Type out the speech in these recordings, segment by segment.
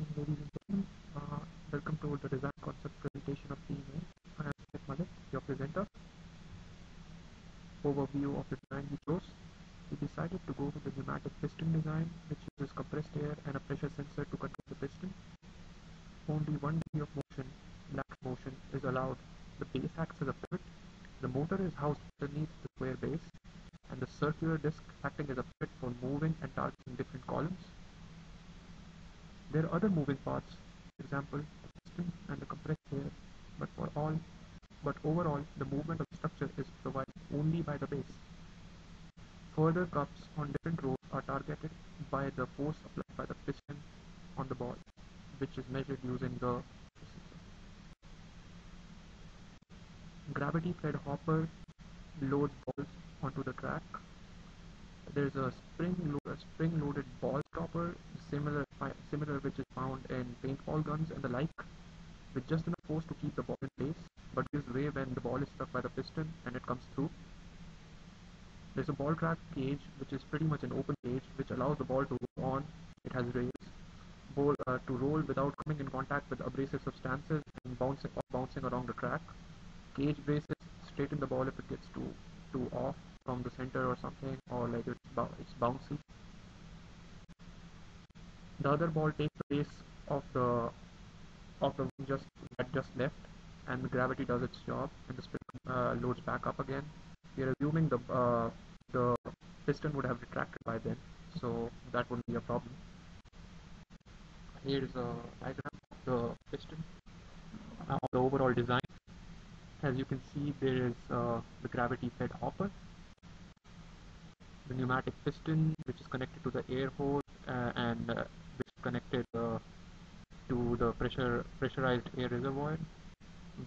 Ladies and gentlemen, welcome to the design concept presentation of TMA. I am Sheikh Malik, your presenter. Overview of the design we chose. We decided to go with the pneumatic piston design, which uses compressed air and a pressure sensor to control the piston. Only one degree of motion, lateral motion, is allowed. The base acts as a pivot. The motor is housed underneath the square base, and the circular disc acting as a pivot for moving and targeting different columns. There are other moving parts, for example, the piston and the compressed air, but overall, the movement of the structure is provided only by the base. Further cups on different rows are targeted by the force applied by the piston on the ball, which is measured using the gravity-fed hopper loads balls onto the track. There's a spring-loaded ball stopper, similar which is found in paintball guns and the like, with just enough force to keep the ball in place, but gives way when the ball is struck by the piston and it comes through. There's a ball track cage, which is pretty much an open cage, which allows the ball to go on. It has rails to roll without coming in contact with abrasive substances and bouncing around the track. Cage braces straighten the ball if it gets too off from the center or something, or like it's bouncy. The other ball takes the place of the one just left, and the gravity does its job, and the spring loads back up again. We are assuming the piston would have retracted by then, so that wouldn't be a problem. Here is a diagram of the piston, of the overall design. As you can see, there is the gravity-fed hopper, the pneumatic piston, which is connected to the air hose and which is connected to the pressurized air reservoir,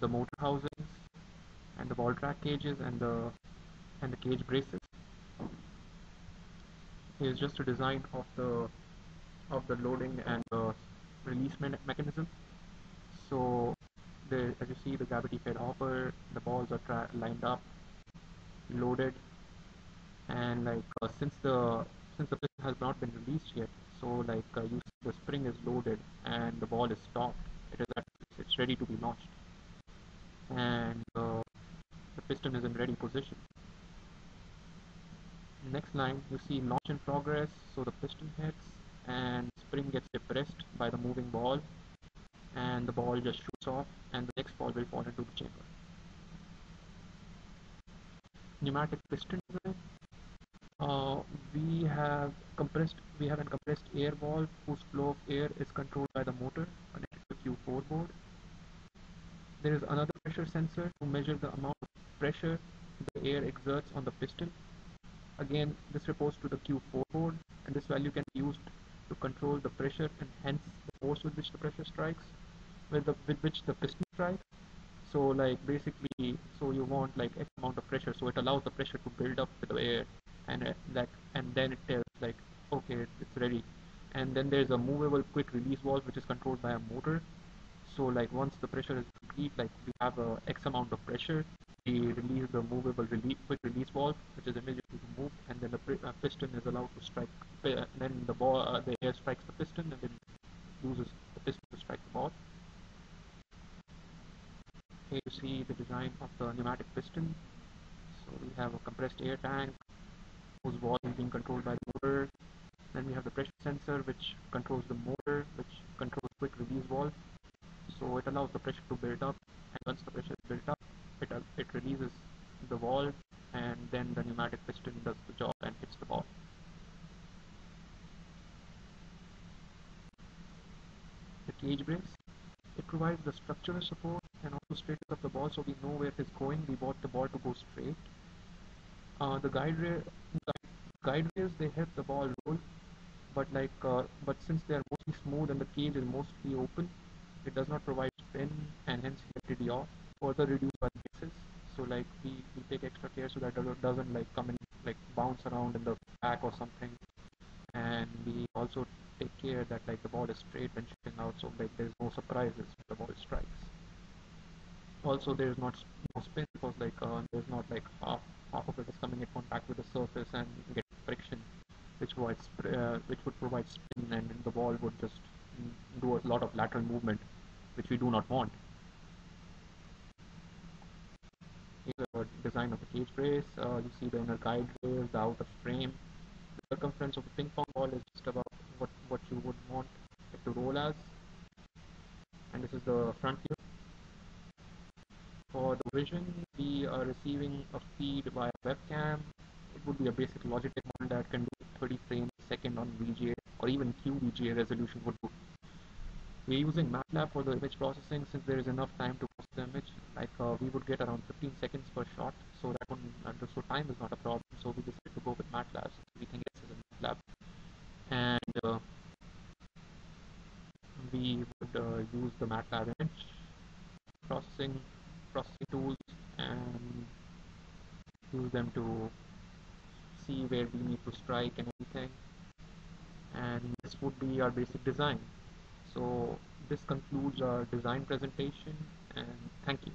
the motor housings, and the ball track cages and the cage braces. Here's just a design of the loading and release mechanism. So there, as you see, the gravity-fed hopper, the balls are lined up, loaded, and like since the piston has not been released yet, so like you see the spring is loaded and the ball is stopped. It's ready to be launched, and the piston is in ready position. Next line, you see launch in progress. So the piston hits and spring gets depressed by the moving ball, and the ball just shoots off, and the next ball will fall into the chamber. Pneumatic piston design. We have a compressed air valve whose flow of air is controlled by the motor connected to the Q4 board. There is another pressure sensor to measure the amount of pressure the air exerts on the piston. Again, this reports to the Q4 board, and this value can be used to control the pressure and hence the force with which the pressure strikes, with which the piston strikes. So like basically, so you want like X amount of pressure, so it allows the pressure to build up with the air, and then it tells like, okay, it's ready. And then there's a movable quick release valve which is controlled by a motor. So like once the pressure is complete, like we have a X amount of pressure, we release the movable quick release valve, which is immediately removed, and then the piston is allowed to strike. Then the air strikes the piston, and then uses the piston to strike the ball. Here you see the design of the pneumatic piston. So we have a compressed air tank whose valve is being controlled by the motor. Then we have the pressure sensor which controls the motor, which controls quick release valve. So it allows the pressure to build up, and once the pressure is built up, it releases the valve, and then the pneumatic piston does the job and hits the ball. The cage brakes. It provides the structural support and also straightens up the ball so we know where it is going. We want the ball to go straight. The guide rails, they help the ball roll, but since they are mostly smooth and the cage is mostly open, it does not provide spin, and hence electricity off, further reduced by the bases. So like we take extra care so that it doesn't like come in, like bounce around in the back or something, and we also take care that like the ball is straight when shooting out, so like there's no surprises when the ball strikes. Also, there's no spin because like there's not like half of it is coming in contact with the surface and getting friction, which would provide spin, and the ball would just do a lot of lateral movement, which we do not want. Here's a design of a cage brace. You see the inner guide rail, the outer frame. The circumference of a ping pong ball is just about what you would want it to roll as. And this is the front view. For the vision, we are receiving a feed via webcam. It would be a basic Logitech model that can do 30 frames a second on VGA or even QVGA resolution would do. We're using MATLAB for the image processing since there is enough time to process the image. Like we would get around 15 seconds per shot, so that one, so time is not a problem. So we decided to go with MATLAB since we think this is a MATLAB, and we would use the MATLAB image processing processing tools and use them to see where we need to strike and everything. And this would be our basic design. So this concludes our design presentation, and thank you.